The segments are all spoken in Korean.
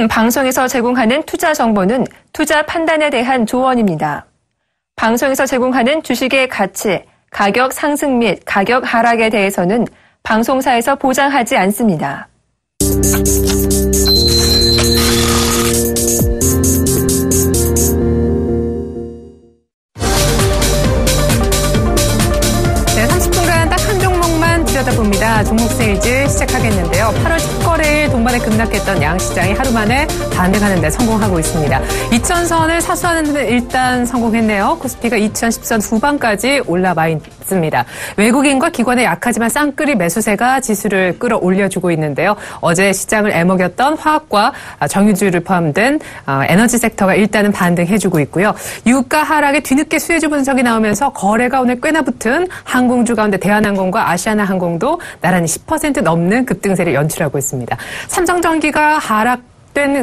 요즘 방송에서 제공하는 투자 정보는 투자 판단에 대한 조언입니다. 방송에서 제공하는 주식의 가치, 가격 상승 및 가격 하락에 대해서는 방송사에서 보장하지 않습니다. 네, 30분간 딱 한 종목만 들여다봅니다. 종목 세일즈 시작하겠는데요. 8월 첫 거래일 동반에 급락했던 양시장이 하루 만에 반등하는 데 성공하고 있습니다. 2000선을 사수하는 데 일단 성공했네요. 코스피가 2010선 후반까지 올라와 있습니다. 외국인과 기관의 약하지만 쌍끌이 매수세가 지수를 끌어올려주고 있는데요. 어제 시장을 애먹였던 화학과 정유주를 포함된 에너지 섹터가 일단은 반등해주고 있고요. 유가 하락에 뒤늦게 수혜주 분석이 나오면서 거래가 오늘 꽤나 붙은 항공주 가운데 대한항공과 아시아나항공도 나란히 10% 넘는 급등세를 연출하고 있습니다. 삼성전기가 하락된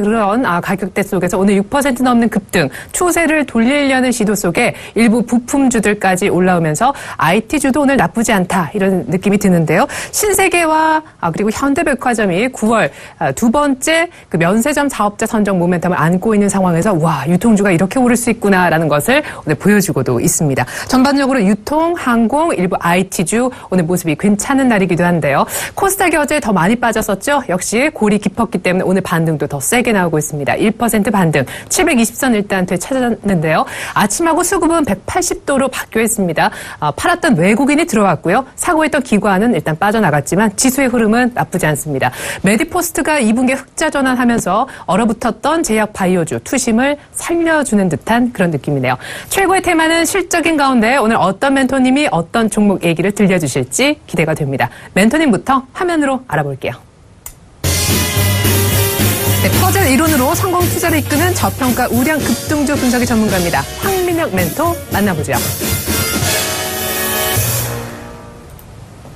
그런 가격대 속에서 오늘 6% 넘는 급등, 추세를 돌리려는 시도 속에 일부 부품주들까지 올라오면서 IT주도 오늘 나쁘지 않다 이런 느낌이 드는데요. 신세계와 그리고 현대백화점이 9월 두 번째 그 면세점 사업자 선정 모멘텀을 안고 있는 상황에서 와, 유통주가 이렇게 오를 수 있구나라는 것을 오늘 보여주고도 있습니다. 전반적으로 유통, 항공, 일부 IT주 오늘 모습이 괜찮은 날이기도 한데요. 코스닥이 어제 더 많이 빠졌었죠. 역시 골이 깊었기 때문에 오늘 반등도 더 세게 나오고 있습니다. 1% 반등, 720선 일단 되찾았는데요. 아침하고 수급은 180도로 바뀌어 있습니다. 팔았던 외국인이 들어왔고요. 사고 있던 기관은 일단 빠져나갔지만 지수의 흐름은 나쁘지 않습니다. 메디포스트가 2분기에 흑자 전환하면서 얼어붙었던 제약 바이오주 투심을 살려주는 듯한 그런 느낌이네요. 최고의 테마는 실적인 가운데 오늘 어떤 멘토님이 어떤 종목 얘기를 들려주실지 기대가 됩니다. 멘토님부터 화면으로 알아볼게요. 네, 퍼즐 이론으로 성공 투자를 이끄는 저평가 우량 급등주 분석의 전문가입니다. 황민혁 멘토 만나보죠.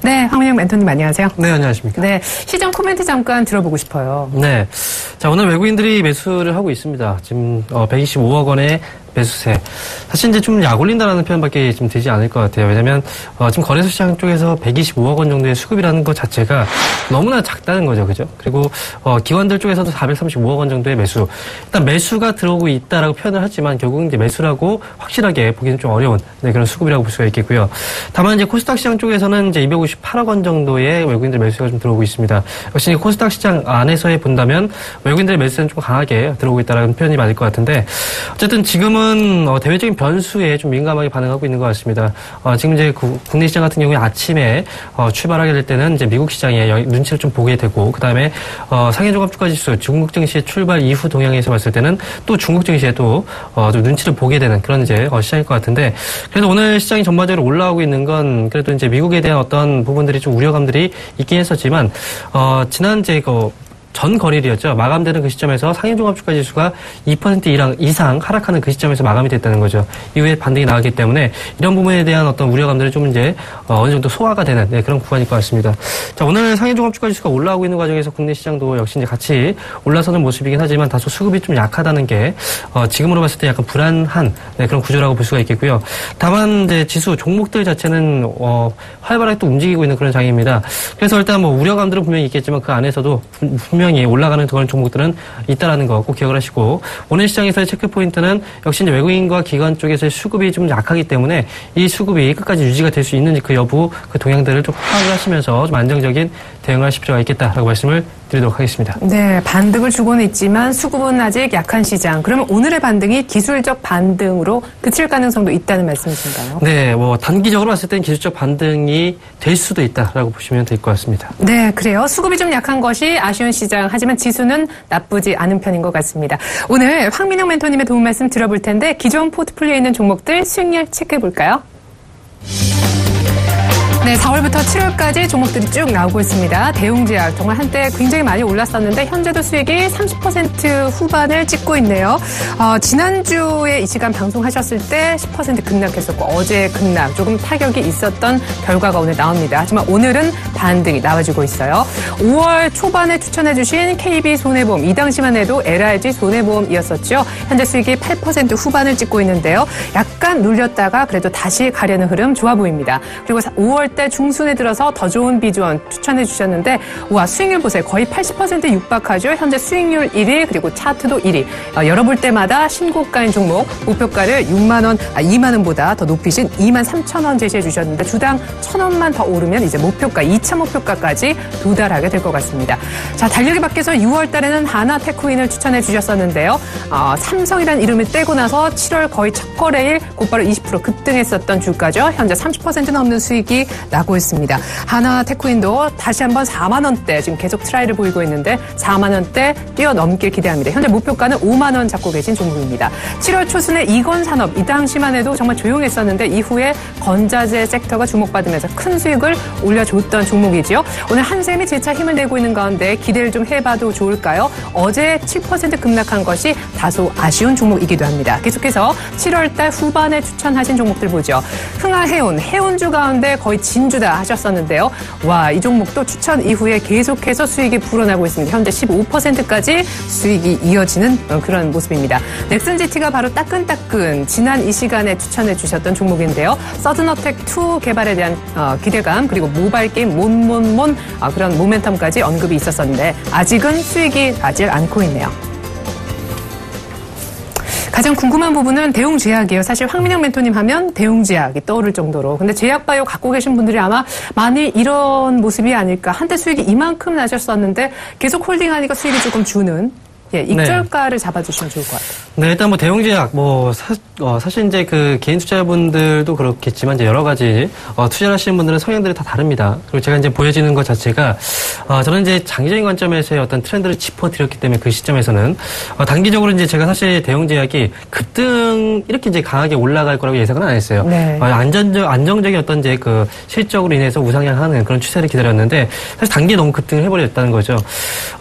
네, 황민혁 멘토님 안녕하세요. 네, 안녕하십니까. 네, 시장 코멘트 잠깐 들어보고 싶어요. 네, 자 오늘 외국인들이 매수를 하고 있습니다. 지금 125억 원의 매수세. 사실 이제 좀 약 올린다라는 표현밖에 좀 되지 않을 것 같아요. 왜냐면 지금 거래소 시장 쪽에서 125억 원 정도의 수급이라는 것 자체가 너무나 작다는 거죠, 그죠? 그리고 기관들 쪽에서도 435억 원 정도의 매수. 일단 매수가 들어오고 있다라고 표현을 하지만 결국은 이제 매수라고 확실하게 보기는 좀 어려운 그런 수급이라고 볼 수가 있겠고요. 다만 이제 코스닥 시장 쪽에서는 이제 258억 원 정도의 외국인들 매수가 좀 들어오고 있습니다. 역시 코스닥 시장 안에서 본다면 외국인들의 매수는 좀 강하게 들어오고 있다라는 표현이 맞을 것 같은데 어쨌든 지금은 대외적인 변수에 좀 민감하게 반응하고 있는 것 같습니다. 지금 이제 국내 시장 같은 경우에 아침에 출발하게 될 때는 이제 미국 시장에 눈치를 좀 보게 되고, 그 다음에 상해종합주가지수 중국 증시의 출발 이후 동향에서 봤을 때는 또 중국 증시에 또 좀 눈치를 보게 되는 그런 이제 시장일 것 같은데, 그래도 오늘 시장이 전반적으로 올라오고 있는 건 그래도 이제 미국에 대한 어떤 부분들이 좀 우려감들이 있긴 했었지만 지난 이제 전 거래일이었죠. 마감되는 그 시점에서 상해종합주가지수가 2% 이상 하락하는 그 시점에서 마감이 됐다는 거죠. 이후에 반등이 나왔기 때문에 이런 부분에 대한 어떤 우려감들이 좀 이제 어느 정도 소화가 되는 그런 구간일 것 같습니다. 자, 오늘 상해종합주가지수가 올라오고 있는 과정에서 국내 시장도 역시 이제 같이 올라서는 모습이긴 하지만 다소 수급이 좀 약하다는 게 지금으로 봤을 때 약간 불안한 그런 구조라고 볼 수가 있겠고요. 다만 이제 지수 종목들 자체는 활발하게 또 움직이고 있는 그런 장입니다. 그래서 일단 우려감들은 분명히 있겠지만 그 안에서도 분명히 올라가는 그런 종목들은 있다라는 거 꼭 기억을 하시고, 오늘 시장에서의 체크 포인트는 역시 이제 외국인과 기관 쪽에서의 수급이 좀 약하기 때문에 이 수급이 끝까지 유지가 될 수 있는지 그 여부, 그 동향들을 좀 파악을 하시면서 좀 안정적인 대응을 하실 필요가 있겠다라고 말씀을 드리도록 하겠습니다. 네, 반등을 주고는 있지만 수급은 아직 약한 시장. 그러면 오늘의 반등이 기술적 반등으로 그칠 가능성도 있다는 말씀이신가요? 네, 단기적으로 봤을 때는 기술적 반등이 될 수도 있다라고 보시면 될 것 같습니다. 네, 그래요. 수급이 좀 약한 것이 아쉬운 시장. 하지만 지수는 나쁘지 않은 편인 것 같습니다. 오늘 황민혁 멘토님의 도움 말씀 들어볼 텐데 기존 포트폴리오에 있는 종목들 수익률 체크해 볼까요? 네, 4월부터 7월까지 종목들이 쭉 나오고 있습니다. 대웅제약 정말 한때 굉장히 많이 올랐었는데 현재도 수익이 30% 후반을 찍고 있네요. 지난주에 이 시간 방송하셨을 때 10% 급락했었고 어제 급락 조금 타격이 있었던 결과가 오늘 나옵니다. 하지만 오늘은 반등이 나와주고 있어요. 5월 초반에 추천해 주신 KB손해보험 이 당시만 해도 LRG 손해보험이었었죠. 현재 수익이 8% 후반을 찍고 있는데요. 약간 눌렸다가 그래도 다시 가려는 흐름 좋아 보입니다. 그리고 5월 20대 중순에 들어서 더 좋은 비주얼 추천해 주셨는데 와 수익률 보세요. 거의 80%에 육박하죠. 현재 수익률 1위 그리고 차트도 1위. 열어볼 때마다 신고가인 종목 목표가를 2만 원보다 더 높이신 2만 3천 원 제시해 주셨는데 주당 1,000원만 더 오르면 이제 목표가 2차 목표가까지 도달하게 될 것 같습니다. 자, 달력이 밖에서 6월 달에는 하나테크윈을 추천해 주셨었는데요. 삼성이라는 이름을 떼고 나서 7월 거의 첫 거래일 곧바로 20% 급등했었던 주가죠. 현재 30% 넘는 수익이 나고 있습니다. 하나테크윈도 다시 한번 4만 원대 지금 계속 트라이를 보이고 있는데 4만 원대 뛰어넘길 기대합니다. 현재 목표가는 5만 원 잡고 계신 종목입니다. 7월 초순에 이건산업 이 당시만 해도 정말 조용했었는데 이후에 건자재 섹터가 주목받으면서 큰 수익을 올려줬던 종목이지요. 오늘 한샘이 재차 힘을 내고 있는 가운데 기대를 좀 해봐도 좋을까요? 어제 7% 급락한 것이 다소 아쉬운 종목이기도 합니다. 계속해서 7월 달 후반에 추천하신 종목들 보죠. 흥하해운, 해운주 가운데 거의 진주다 하셨었는데요. 와, 이 종목도 추천 이후에 계속해서 수익이 불어나고 있습니다. 현재 15%까지 수익이 이어지는 그런 모습입니다. 넥슨GT가 바로 따끈따끈 지난 이 시간에 추천해 주셨던 종목인데요. 서든어택2 개발에 대한 기대감 그리고 모바일 게임 몬몬몬 그런 모멘텀까지 언급이 있었었는데 아직은 수익이 나질 않고 있네요. 가장 궁금한 부분은 대웅제약이에요. 사실 황민영 멘토님 하면 대웅제약이 떠오를 정도로. 근데 제약바이오 갖고 계신 분들이 아마 많이 이런 모습이 아닐까. 한때 수익이 이만큼 나셨었는데 계속 홀딩하니까 수익이 조금 주는. 예, 익절가를 잡아주시면 좋을 것 같아요. 네, 일단 뭐 대웅제약, 사실 이제 그 개인 투자자분들도 그렇겠지만 이제 여러 가지, 투자를 하시는 분들은 성향들이 다 다릅니다. 그리고 제가 이제 보여지는 것 자체가, 저는 이제 장기적인 관점에서의 어떤 트렌드를 짚어드렸기 때문에 그 시점에서는, 단기적으로 이제 제가 사실 대웅제약이 급등, 이렇게 이제 강하게 올라갈 거라고 예상은 안 했어요. 네. 안정적인 어떤 이제 그 실적으로 인해서 우상향하는 그런 추세를 기다렸는데, 사실 단기에 너무 급등을 해버렸다는 거죠.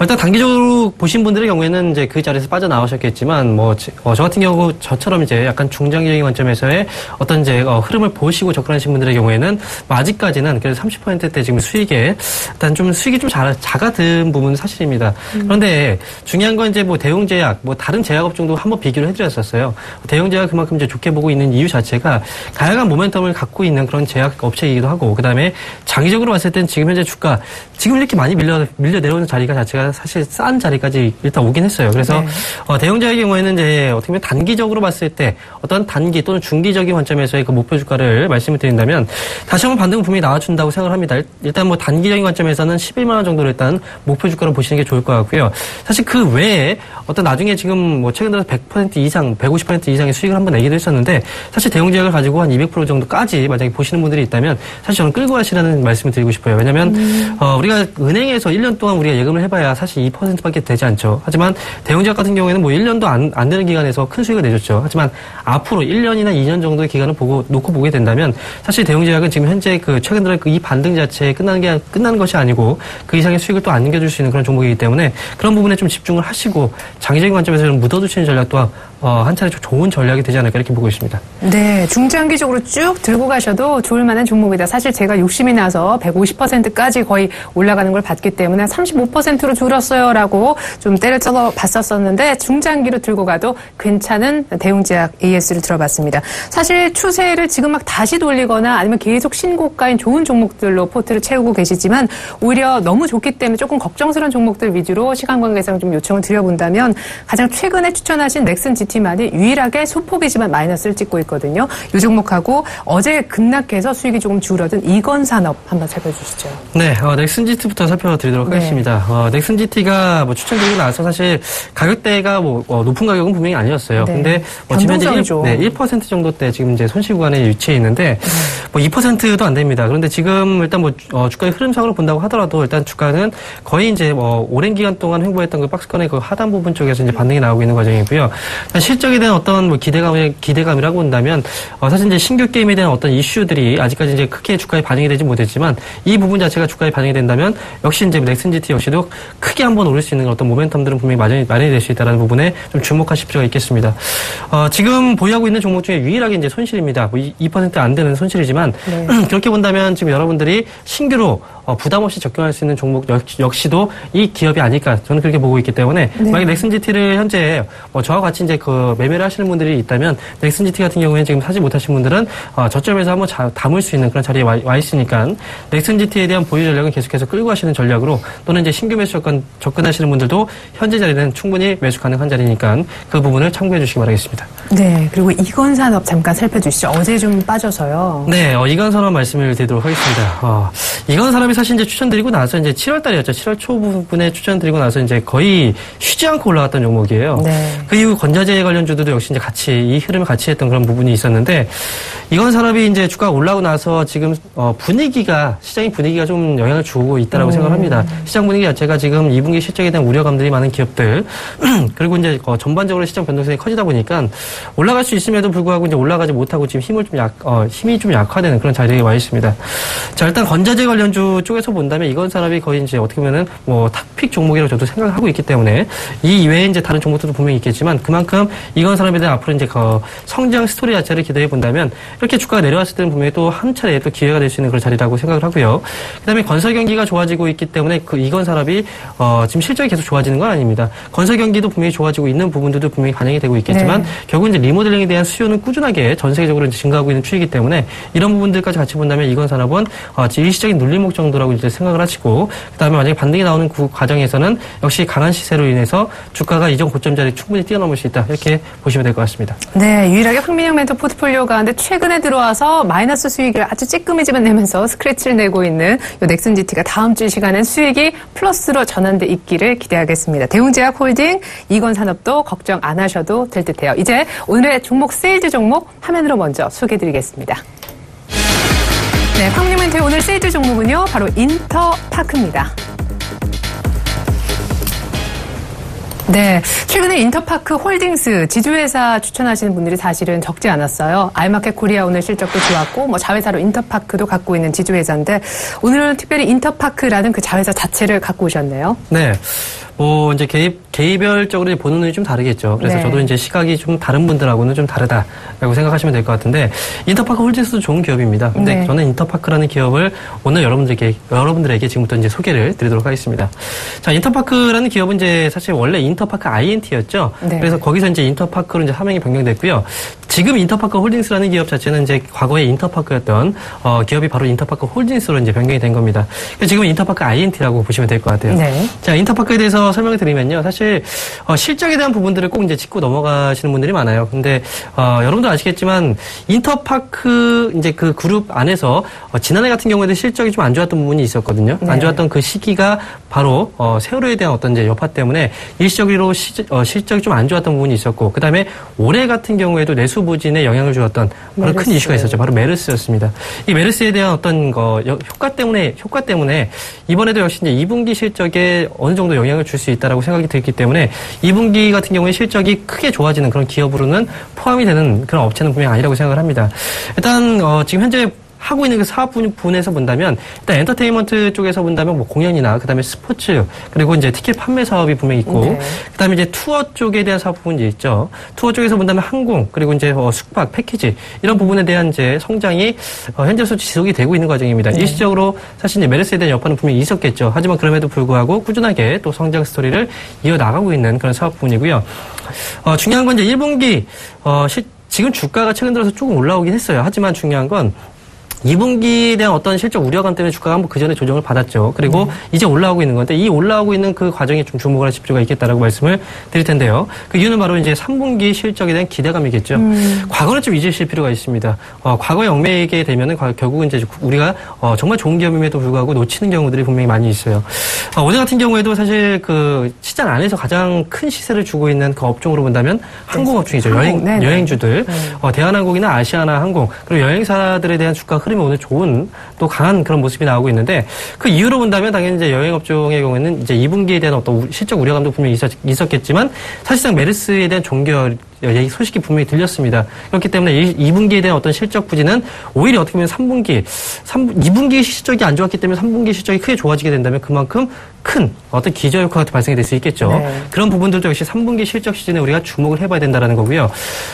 일단 단기적으로 보신 분들의 경우에는 이제 그 자리에서 빠져나오셨겠지만, 저 같은 경우 저처럼 이제 약간 중장기적인 관점에서의 어떤 이제 흐름을 보시고 접근하신 분들의 경우에는 아직까지는 그래도 30%대 지금 수익에 일단 좀 수익이 좀 작아든 부분은 사실입니다. 그런데 중요한 건 이제 뭐 대웅제약, 다른 제약업종도 한번 비교를 해드렸었어요. 대웅제약 그만큼 이제 좋게 보고 있는 이유 자체가 다양한 모멘텀을 갖고 있는 그런 제약업체이기도 하고, 그 다음에 장기적으로 봤을 땐 지금 현재 주가 지금 이렇게 많이 밀려 내려오는 자리가 자체가 사실 싼 자리까지 일단 오긴 했어요. 그래서 대웅제약의 경우에는 이제 어떻게 보면 단기적으로 봤을 때 어떤 단기 또는 중기적인 관점에서의 그 목표 주가를 말씀을 드린다면 다시 한번 반등은 분명히 나와준다고 생각을 합니다. 일단 뭐 단기적인 관점에서는 11만 원 정도로 일단 목표 주가를 보시는 게 좋을 것 같고요. 사실 그 외에 어떤 나중에 지금 뭐 최근 들어서 100% 이상, 150% 이상의 수익을 한번 내기도 했었는데 사실 대웅제약을 가지고 한 200% 정도까지 만약에 보시는 분들이 있다면 사실 저는 끌고 가시라는 말씀을 드리고 싶어요. 왜냐하면 우리가 은행에서 1년 동안 우리가 예금을 해봐야 사실 2%밖에 되지 않죠. 하지만 대웅제약 같은 경우에는 뭐 1년도 안 되는 기간에서 큰 수익을 내줬죠. 하지만 앞으로 1년이나 2년 정도의 기간을 놓고 보게 된다면 사실 대웅제약은 지금 현재 그 최근 들어 이 반등 자체에 끝나는 것이 아니고 그 이상의 수익을 또 안겨줄 수 있는 그런 종목이기 때문에 그런 부분에 좀 집중을 하시고 장기적인 관점에서 좀 묻어두시는 전략도 한 차례 좋은 전략이 되지 않을까 이렇게 보고 있습니다. 네, 중장기적으로 쭉 들고 가셔도 좋을 만한 종목이다. 사실 제가 욕심이 나서 150%까지 거의 올라가는 걸 봤기 때문에 35%로 줄었어요라고 좀 때를 쳐 봤었었는데 중장기로 들고 가도 괜찮은 대웅제약 AS를 들어봤습니다. 사실 추세를 지금 막 다시 돌리거나 아니면 계속 신고가인 좋은 종목들로 포트를 채우고 계시지만 오히려 너무 좋기 때문에 조금 걱정스러운 종목들 위주로 시간 관계상 좀 요청을 드려본다면 가장 최근에 추천하신 넥슨GT만이 유일하게 소폭이지만 마이너스를 찍고 있거든요. 이 종목하고 어제 급락해서 수익이 조금 줄어든 이건산업 한번 살펴주시죠. 네, 넥슨GT부터 살펴드리도록 하겠습니다. 넥슨GT가 추천드리고 나서 사실 가격대가 높은 가격은 분명히 아니었어요. 네. 근데 지금 현재 1% 정도대 지금 이제 손실 구간에 위치해 있는데 2%도 안 됩니다. 그런데 지금 일단 주가의 흐름상으로 본다고 하더라도 일단 주가는 거의 이제 오랜 기간 동안 횡보했던 그 박스권의 그 하단 부분 쪽에서 이제 반등이 나오고 있는 과정이고요. 실적에 대한 어떤 기대감이라고 본다면 사실 이제 신규 게임에 대한 어떤 이슈들이 아직까지 이제 크게 주가에 반영이 되지 못했지만 이 부분 자체가 주가에 반영이 된다면 역시 이제 넥슨GT 역시도 크게 한번 오를 수 있는 어떤 모멘텀들은 분명히 마련이 될 수 있다는 부분에 좀 주목하실 필요가 있겠습니다. 지금 보유하고 있는 종목 중에 유일하게 이제 손실입니다. 2% 안 되는 손실이지만 그렇게 본다면 지금 여러분들이 신규로 부담 없이 접근할 수 있는 종목 역시도 이 기업이 아닐까 저는 그렇게 보고 있기 때문에 네. 만약 넥슨GT를 현재 저와 같이 이제 그 매매를 하시는 분들이 있다면 넥슨GT 같은 경우에는 지금 사지 못하신 분들은 저점에서 한번 담을 수 있는 그런 자리에 와 있으니까 넥슨GT에 대한 보유 전략은 계속해서 끌고 가시는 전략으로 또는 이제 신규 매수 접근하시는 분들도 현재 자리는 충분히 매수 가능한 자리니까 그 부분을 참고해 주시기 바라겠습니다. 네, 그리고 이건산업 잠깐 살펴주시죠. 어제 좀 빠져서요. 네, 이건산업 말씀을 드리도록 하겠습니다. 이건산업이 사실 이제 추천드리고 나서 이제 7월 달이었죠. 7월 초부분에 추천드리고 나서 이제 거의 쉬지 않고 올라갔던 종목이에요. 네. 그 이후 건자재 관련주들도 역시 이제 같이 이 흐름을 같이 했던 그런 부분이 있었는데 이건산업이 이제 주가가 올라오고 나서 지금 시장의 분위기가 좀 영향을 주고 있다라고 생각합니다. 시장 분위기 자체가 지금 2분기 실적에 대한 우려감들이 많은 기업들 그리고 이제 전반적으로 시장 변동성이 커지다 보니까 올라갈 수 있음에도 불구하고 이제 올라가지 못하고 지금 힘이 좀 약화되는 그런 자리에 와 있습니다. 자, 일단 건자재 관련주 쪽에서 본다면 이건산업이 거의 이제 어떻게 보면은 탑픽 종목이라고 저도 생각을 하고 있기 때문에 이 이외에 이제 다른 종목들도 분명히 있겠지만 그만큼 이건산업에 대한 앞으로 이제 성장 스토리 자체를 기대해 본다면 이렇게 주가가 내려왔을 때는 분명히 또 한 차례 또 기회가 될 수 있는 그런 자리라고 생각을 하고요. 그다음에 건설 경기가 좋아지고 있기 때문에 이건산업이 지금 실적이 계속 좋아지는 건 아닙니다. 건설 경기도 분명히 좋아지고 있는 부분들도 분명히 반영이 되고 있겠지만 결국 이제 리모델링에 대한 수요는 꾸준하게 전 세계적으로 이제 증가하고 있는 추이기 때문에 이런 부분들까지 같이 본다면 이건산업은 일시적인 눌림목 정도라고 이제 생각을 하시고 그다음에 만약에 반등이 나오는 그 과정에서는 역시 강한 시세로 인해서 주가가 이전 고점 자리 충분히 뛰어넘을 수 있다 이렇게 보시면 될 것 같습니다. 네, 유일하게 황민영 멘토 포트폴리오 가운데 최근에 들어와서 마이너스 수익을 아주 찌끔해지만 내면서 스크래치를 내고 있는 이 넥슨GT가 다음 주 시간엔 수익이 플러스로 전환돼 있기를 기대하겠습니다. 대웅제약홀딩, 이건산업도 걱정 안 하셔도 될 듯해요. 이제 오늘의 종목 세일즈 종목 화면으로 먼저 소개해드리겠습니다. 네, 황민영 멘토의 오늘 세일즈 종목은요, 바로 인터파크입니다. 네, 최근에 인터파크 홀딩스 지주회사 추천하시는 분들이 사실은 적지 않았어요. 알마켓 코리아 오늘 실적도 좋았고 자회사로 인터파크도 갖고 있는 지주회사인데 오늘은 특별히 인터파크라는 그 자회사 자체를 갖고 오셨네요. 네. 이제 개별적으로 보는 눈이 좀 다르겠죠. 그래서 네. 저도 이제 시각이 좀 다른 분들하고는 좀 다르다라고 생각하시면 될 것 같은데, 인터파크 홀딩스도 좋은 기업입니다. 근데 네. 저는 인터파크라는 기업을 오늘 여러분들에게 지금부터 이제 소개를 드리도록 하겠습니다. 자, 인터파크라는 기업은 이제 사실 원래 인터파크 INT였죠. 네. 그래서 거기서 이제 인터파크로 이제 사명이 변경됐고요. 지금 인터파크 홀딩스라는 기업 자체는 이제 과거에 인터파크였던 기업이 바로 인터파크 홀딩스로 이제 변경이 된 겁니다. 지금 인터파크 INT라고 보시면 될 것 같아요. 네. 자, 인터파크에 대해서 설명을 드리면요. 사실 실적에 대한 부분들을 꼭 이제 짚고 넘어가시는 분들이 많아요. 근데 여러분도 아시겠지만 인터파크 이제 그 그룹 안에서 지난해 같은 경우에도 실적이 좀 안 좋았던 부분이 있었거든요. 네. 안 좋았던 그 시기가 바로 세월호에 대한 어떤 이제 여파 때문에 일시적으로 실적이 좀 안 좋았던 부분이 있었고, 그다음에 올해 같은 경우에도 내수 부진에 영향을 주었던 그런 큰 이슈가 있었죠. 바로 메르스였습니다. 이 메르스에 대한 어떤 효과 때문에 이번에도 역시 이제 2분기 실적에 어느 정도 영향을 줄 수 있다라고 생각이 들기 때문에 2분기 같은 경우에 실적이 크게 좋아지는 그런 기업으로는 포함이 되는 그런 업체는 분명히 아니라고 생각을 합니다. 일단 지금 현재 하고 있는 그 사업 분에서 본다면 일단 엔터테인먼트 쪽에서 본다면 공연이나 그다음에 스포츠 그리고 이제 티켓 판매 사업이 분명히 있고 네. 그다음에 이제 투어 쪽에 대한 사업 부분이 있죠. 투어 쪽에서 본다면 항공 그리고 이제 숙박 패키지 이런 부분에 대한 이제 성장이 현재로서 지속이 되고 있는 과정입니다. 네. 일시적으로 사실 이제 메르스에 대한 여파는 분명히 있었겠죠. 하지만 그럼에도 불구하고 꾸준하게 또 성장 스토리를 이어 나가고 있는 그런 사업 부분이고요. 중요한 건 이제 1분기 지금 주가가 최근 들어서 조금 올라오긴 했어요. 하지만 중요한 건 2분기에 대한 어떤 실적 우려감 때문에 주가가 한번 그 전에 조정을 받았죠. 그리고 이제 올라오고 있는 건데 이 올라오고 있는 그 과정에 좀 주목을 하실 필요가 있겠다라고 말씀을 드릴 텐데요. 그 이유는 바로 이제 3분기 실적에 대한 기대감이겠죠. 과거는 좀 잊으실 필요가 있습니다. 과거에 얽매이게 되면은 결국은 이제 우리가 정말 좋은 기업임에도 불구하고 놓치는 경우들이 분명히 많이 있어요. 어제 같은 경우에도 사실 그 시장 안에서 가장 큰 시세를 주고 있는 그 업종으로 본다면 항공업종이죠. 여행주들. 대한항공이나 아시아나항공 그리고 여행사들에 대한 주가 흐름이 오늘 좋은 또 강한 그런 모습이 나오고 있는데 그 이유로 본다면 당연히 이제 여행업종의 경우에는 이제 2분기에 대한 어떤 실적 우려감도 분명히 있었겠지만 사실상 메르스에 대한 소식이 분명히 들렸습니다. 그렇기 때문에 2분기에 대한 어떤 실적 부진은 오히려 어떻게 보면 2분기 실적이 안 좋았기 때문에 3분기 실적이 크게 좋아지게 된다면 그만큼 큰 어떤 기저효과가 발생이 될 수 있겠죠. 네. 그런 부분들도 역시 3분기 실적 시즌에 우리가 주목을 해봐야 된다는 거고요.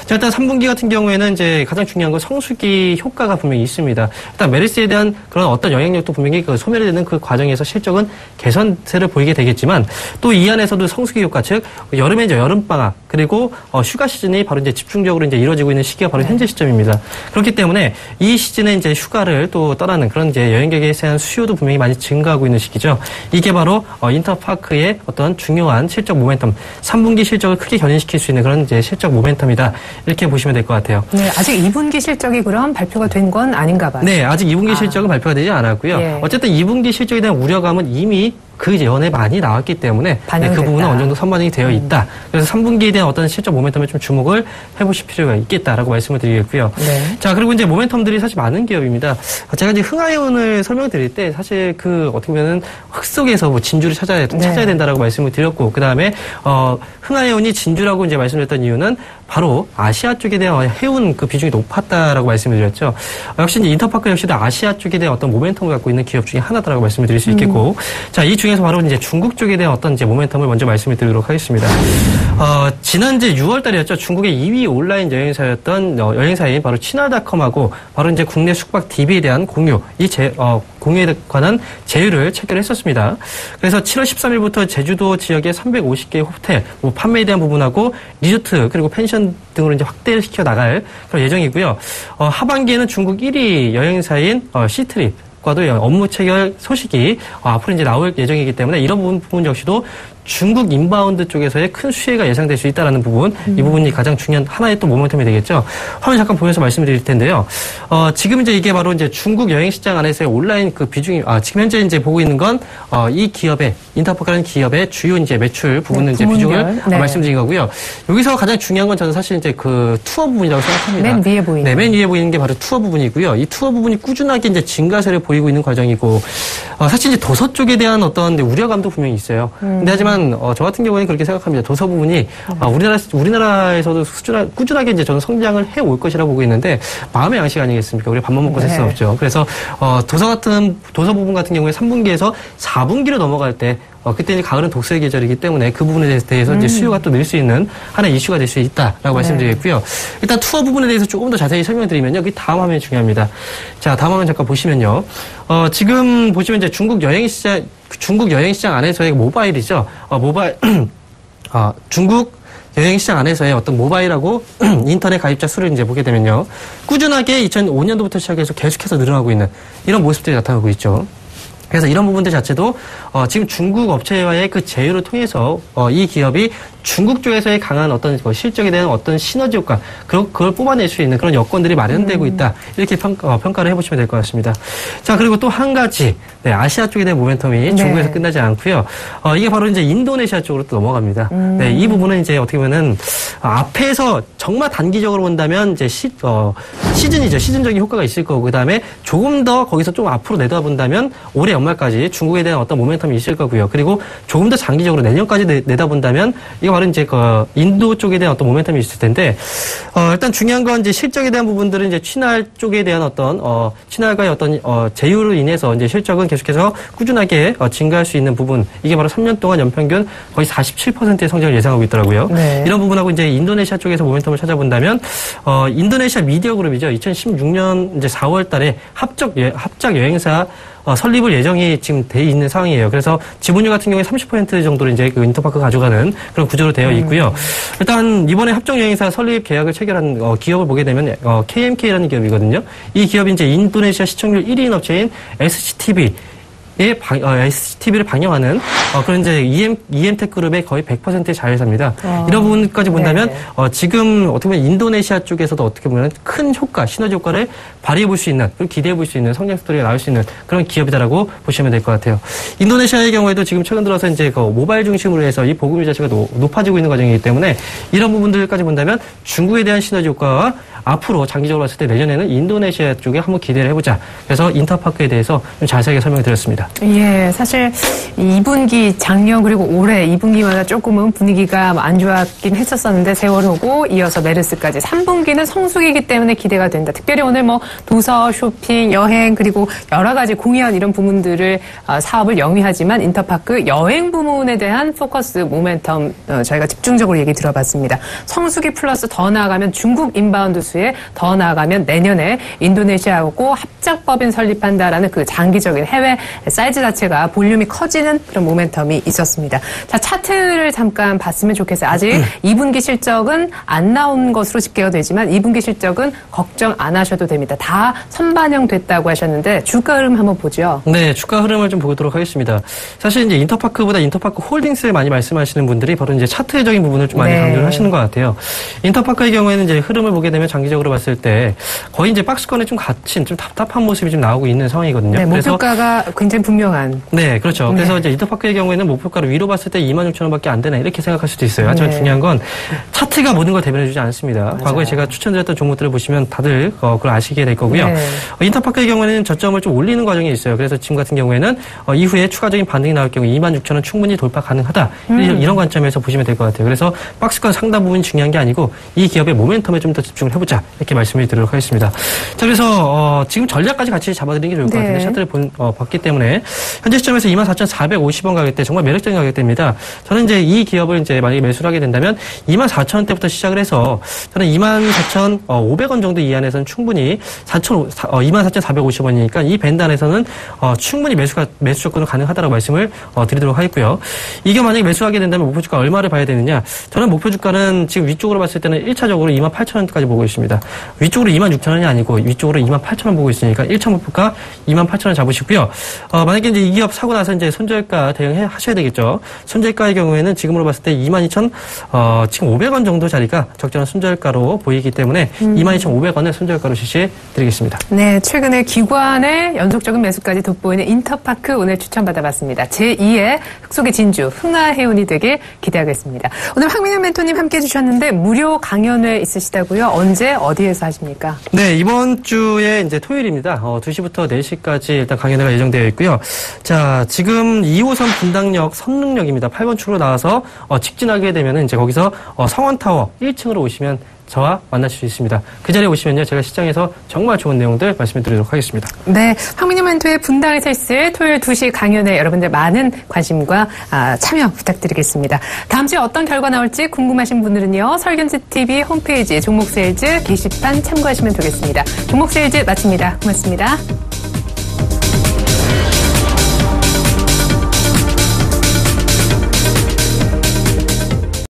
자, 일단 3분기 같은 경우에는 이제 가장 중요한 건 성수기 효과가 분명히 있습니다. 일단 메르스에 대한 그런 어떤 영향력도 분명히 소멸이 되는 그 과정에서 실적은 개선세를 보이게 되겠지만 또 이 안에서도 성수기 효과, 즉 여름에 이제 여름방학 그리고 휴가 시즌이 바로 이제 집중적으로 이제 이루어지고 있는 시기가 바로 현재 시점입니다. 그렇기 때문에 이 시즌에 이제 휴가를 또 떠나는 그런 이제 여행객에 대한 수요도 분명히 많이 증가하고 있는 시기죠. 이게 바로 인터파크의 어떤 중요한 실적 모멘텀, 3분기 실적을 크게 견인시킬 수 있는 그런 이제 실적 모멘텀이다. 이렇게 보시면 될 것 같아요. 네, 아직 2분기 실적이 그럼 발표가 된 건 아닌가 봐요. 네, 아직 2분기 실적은 발표가 되지 않았고요. 예. 어쨌든 2분기 실적에 대한 우려감은 이미 그 전에 많이 나왔기 때문에 네, 그 부분은 어느 정도 선반영이 되어 있다. 그래서 3분기에 대한 어떤 실적 모멘텀에 좀 주목을 해보실 필요가 있겠다라고 말씀을 드리겠고요. 네. 자, 그리고 이제 모멘텀들이 사실 많은 기업입니다. 제가 이제 흥하이온을 설명드릴 때 사실 그 어떻게 보면은 흙 속에서 뭐 진주를 찾아야 된다라고 말씀을 드렸고, 그 다음에 흥하이온이 진주라고 이제 말씀드렸던 이유는 바로 아시아 쪽에 대한 해운 그 비중이 높았다라고 말씀을 드렸죠. 역시 이제 인터파크 역시도 아시아 쪽에 대한 어떤 모멘텀을 갖고 있는 기업 중에 하나다라고 말씀을 드릴 수 있겠고, 자, 이 중에서 바로 이제 중국 쪽에 대한 어떤 이제 모멘텀을 먼저 말씀을 드리도록 하겠습니다. 지난 이제 6월 달이었죠. 중국의 2위 온라인 여행사였던 여행사인 바로 치나닷컴하고 바로 이제 국내 숙박 DB에 대한 공유에 관한 제휴를 체결했었습니다. 그래서 7월 13일부터 제주도 지역의 350개의 호텔, 판매에 대한 부분하고 리조트 그리고 펜션 등으로 이제 확대를 시켜 나갈 그런 예정이고요. 하반기에는 중국 1위 여행사인 시트립 과도 업무 체결 소식이 앞으로 이제 나올 예정이기 때문에 이런 부분 역시도 중국 인바운드 쪽에서의 큰 수혜가 예상될 수 있다는 부분, 이 부분이 가장 중요한 하나의 또 모멘텀이 되겠죠. 화면 잠깐 보면서 말씀드릴 텐데요. 지금 이제 이게 바로 이제 중국 여행 시장 안에서의 온라인 그 비중이, 지금 현재 이제 보고 있는 건, 이 기업의, 인터파크라는 기업의 주요 이제 매출 부분은 이제 비중을 말씀드린 거고요. 여기서 가장 중요한 건 저는 사실 이제 그 투어 부분이라고 생각합니다. 맨 위에 보이는. 네, 맨 위에 보이는 게 바로 투어 부분이고요. 이 투어 부분이 꾸준하게 이제 증가세를 보이고 있는 과정이고, 사실 이제 도서 쪽에 대한 어떤 우려감도 분명히 있어요. 근데 하지만 저 같은 경우에는 그렇게 생각합니다. 도서 부분이 우리나라에서도 꾸준하게 이제 저는 성장을 해올 것이라고 보고 있는데 마음의 양식 아니겠습니까? 우리 밥만 먹고 살 수 없죠. 그래서 도서 부분 같은 경우에 3분기에서 4분기로 넘어갈 때 그때 이제 가을은 독서의 계절이기 때문에 그 부분에 대해서 이제 수요가 또 늘 수 있는 하나의 이슈가 될 수 있다라고 말씀드리겠고요. 일단 투어 부분에 대해서 조금 더 자세히 설명드리면요. 여기 다음 화면이 중요합니다. 자, 다음 화면 잠깐 보시면요. 지금 보시면 이제 중국 여행 시장 안에서의 모바일이죠. 중국 여행시장 안에서의 어떤 모바일하고 인터넷 가입자 수를 이제 보게 되면요. 꾸준하게 2005년도부터 시작해서 계속해서 늘어나고 있는 이런 모습들이 나타나고 있죠. 그래서 이런 부분들 자체도 지금 중국 업체와의 그 제휴를 통해서 이 기업이 중국 쪽에서의 강한 어떤 실적에 대한 어떤 시너지 효과 그걸 뽑아낼 수 있는 그런 여건들이 마련되고 있다. 이렇게 평가를 해보시면 될 것 같습니다. 자, 그리고 또 한 가지 아시아 쪽에 대한 모멘텀이 중국에서 끝나지 않고요. 이게 바로 이제 인도네시아 쪽으로 또 넘어갑니다. 네, 이 부분은 이제 어떻게 보면은 앞에서 정말 단기적으로 본다면 이제 시즌이죠. 시즌적인 효과가 있을 거고 그다음에 조금 더 거기서 좀 앞으로 내다본다면 올해 연말까지 중국에 대한 어떤 모멘텀이 있을 거고요. 그리고 조금 더 장기적으로 내년까지 내다본다면 이거 바로 이제 그 인도 쪽에 대한 어떤 모멘텀이 있을 텐데 일단 중요한 건 이제 실적에 대한 부분들은 이제 취날 쪽에 대한 어떤 취날과의 어떤 제휴로 인해서 이제 실적은 계속해서 꾸준하게 증가할 수 있는 부분 이게 바로 3년 동안 연평균 거의 47%의 성장을 예상하고 있더라고요. 네. 이런 부분하고 이제 인도네시아 쪽에서 모멘텀을 찾아본다면 인도네시아 미디어 그룹이죠. 2016년 이제 4월달에 합작 여행사 설립을 예정이 지금 돼 있는 상황이에요. 그래서 지분율 같은 경우에 30% 정도를 이제 그 인터파크 가져가는 그런 구조로 되어 있고요. 일단 이번에 합정 여행사 설립 계약을 체결한 기업을 보게 되면 KMK라는 기업이거든요. 이 기업이 이제 인도네시아 시청률 1위인 업체인 SCTV를 방영하는 그런 이제 EM텍 그룹의 거의 100%의 자회사입니다. 이런 부분까지 본다면 지금 어떻게 보면 인도네시아 쪽에서도 어떻게 보면 큰 효과, 시너지 효과를 발휘해 볼 수 있는, 그리고 기대해 볼 수 있는 성장 스토리가 나올 수 있는 그런 기업이다라고 보시면 될 것 같아요. 인도네시아의 경우에도 지금 최근 들어서 이제 그 모바일 중심으로 해서 이 보급률 자체가 높아지고 있는 과정이기 때문에 이런 부분들까지 본다면 중국에 대한 시너지 효과와 앞으로 장기적으로 봤을 때 내년에는 인도네시아 쪽에 한번 기대를 해보자. 그래서 인터파크에 대해서 좀 자세하게 설명을 드렸습니다. 예, 사실 2분기 작년 그리고 올해 2분기마다 조금은 분위기가 안 좋았긴 했었었는데 세월호 오고 이어서 메르스까지 3분기는 성수기이기 때문에 기대가 된다. 특별히 오늘 뭐 도서, 쇼핑, 여행 그리고 여러 가지 공연 이런 부문들을 사업을 영위하지만 인터파크 여행 부문에 대한 포커스 모멘텀 저희가 집중적으로 얘기 들어봤습니다. 성수기 플러스 더 나아가면 중국 인바운드 수에 더 나아가면 내년에 인도네시아하고 합작법인 설립한다라는 그 장기적인 해외 사이즈 자체가 볼륨이 커지는 그런 모멘텀이 있었습니다. 자, 차트를 잠깐 봤으면 좋겠어요. 아직 2분기 실적은 안 나온 것으로 집계가 되지만 2분기 실적은 걱정 안 하셔도 됩니다. 다 선반영됐다고 하셨는데 주가 흐름 한번 보죠. 네, 주가 흐름을 좀 보도록 하겠습니다. 사실 이제 인터파크보다 인터파크 홀딩스를 많이 말씀하시는 분들이 바로 이제 차트적인 부분을 좀 많이 강조를 하시는 것 같아요. 인터파크의 경우에는 이제 흐름을 보게 되면 장기적으로 봤을 때 거의 이제 박스권에 좀 갇힌 좀 답답한 모습이 좀 나오고 있는 상황이거든요. 네, 목표가가 굉장히 분명한. 네, 그렇죠. 그래서 이제 인터파크의 경우에는 목표가를 위로 봤을 때 26,000원밖에 안 되나 이렇게 생각할 수도 있어요. 하지만 중요한 건 차트가 모든 걸 대변해주지 않습니다. 맞아요. 과거에 제가 추천드렸던 종목들을 보시면 다들 그걸 아시게 될 거고요. 인터파크의 경우에는 저점을 좀 올리는 과정이 있어요. 그래서 지금 같은 경우에는 이후에 추가적인 반등이 나올 경우 26,000원 충분히 돌파 가능하다. 이런 관점에서 보시면 될 것 같아요. 그래서 박스권 상당 부분이 중요한 게 아니고 이 기업의 모멘텀에 좀 더 집중을 해보자. 이렇게 말씀을 드리도록 하겠습니다. 자, 그래서 지금 전략까지 같이 잡아드리는 게 좋을 것 같은데 차트를 봤기 때문에 현재 시점에서 24,450원 가격대 정말 매력적인 가격대입니다. 저는 이제 이 기업을 이제 만약에 매수를 하게 된다면 24,000원대부터 시작을 해서 저는 24,500원 정도 이안에서는 충분히 24,450원이니까 이 밴드 안에서는 충분히 매수 조건은 가능하다라고 말씀을 드리도록 하겠고요. 이게 만약에 매수하게 된다면 목표 주가 얼마를 봐야 되느냐? 저는 목표 주가는 지금 위쪽으로 봤을 때는 1차적으로 28,000원까지 보고 있습니다. 위쪽으로 26,000원이 아니고 위쪽으로 28,000원 보고 있으니까 1차 목표가 28,000원 잡으시고요. 만약에 이제 이 기업 사고 나서 이제 손절가 대응하셔야 되겠죠. 손절가의 경우에는 지금으로 봤을 때 22,000 지금 500원 정도 자리가 적절한 손절가로 보이기 때문에 22,500원의 손절가로 실시해 드리겠습니다. 네, 최근에 기관의 연속적인 매수까지 돋보이는 인터파크 오늘 추천받아봤습니다. 제2의 흑속의 진주, 흥하해운이 되길 기대하겠습니다. 오늘 황민영 멘토님 함께해 주셨는데 무료 강연회 있으시다고요? 언제 어디에서 하십니까? 네, 이번 주에 이제 토요일입니다. 2시부터 4시까지 일단 강연회가 예정되어 있고요. 자, 지금 2호선 분당역 선릉역입니다. 8번 출구로 나와서 직진하게 되면 이제 거기서 성원타워 1층으로 오시면 저와 만나실 수 있습니다. 그 자리에 오시면요, 제가 시장에서 정말 좋은 내용들 말씀을 드리도록 하겠습니다. 네, 황민영 멘토의 분당에서 있을 토요일 2시 강연회 여러분들 많은 관심과 참여 부탁드리겠습니다. 다음 주에 어떤 결과 나올지 궁금하신 분들은요, 설견지TV 홈페이지 종목세일즈 게시판 참고하시면 되겠습니다. 종목세일즈 마칩니다. 고맙습니다.